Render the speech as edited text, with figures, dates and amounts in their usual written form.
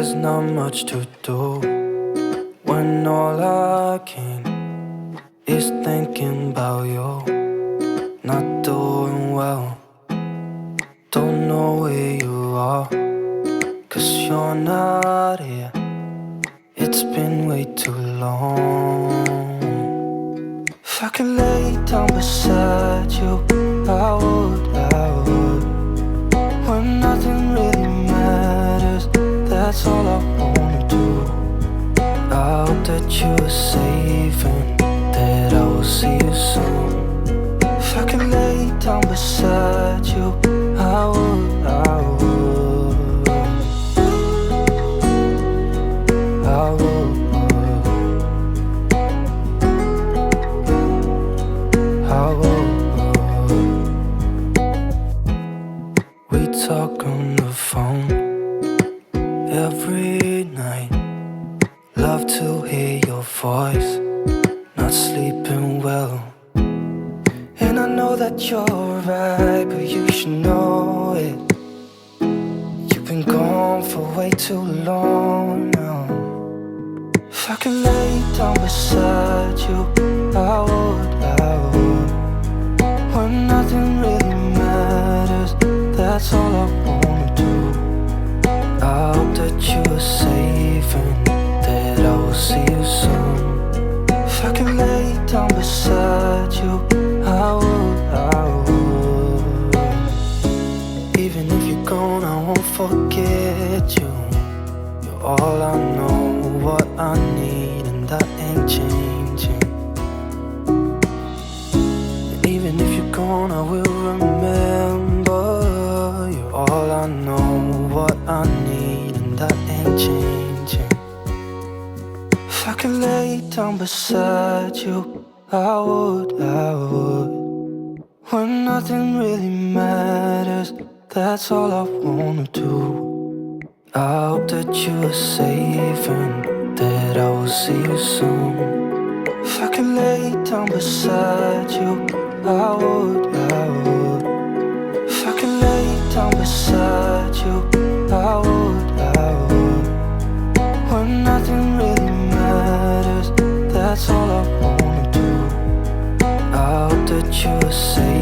There's not much to do when all I can is thinking about you. Not doing well, don't know where you are, 'cause you're not here. It's been way too long. If I could lay down beside you, I would. When nothing really matters, that's all I wanna do. I hope that you are safe and that I will see you soon. If I could lay down beside you, I would. I would. We talk on the phone every night. Love to hear your voice. Not sleeping well, and I know that you're right, but you should know it. You've been gone for way too long now. If I could lay down beside you, I would. When nothing really matters, that's all I wanna do. I hope that you are safe and that I will see you soon. If I could lay down beside you, I would. Even if you're gone, I won't forget you. You're all I know, what I need, and that ain't changing. And even if you're gone, I will remember. You're all I know, what I need, and that ain't changing. If I could lay down beside you, I would. When nothing really matters, that's all I wanna do. I hope that you are safe and that I will see you soon. If I could lay down beside you, I would. If I could lay down beside you, I would. When nothing really matters, that's all I wanna do. I hope that you are safe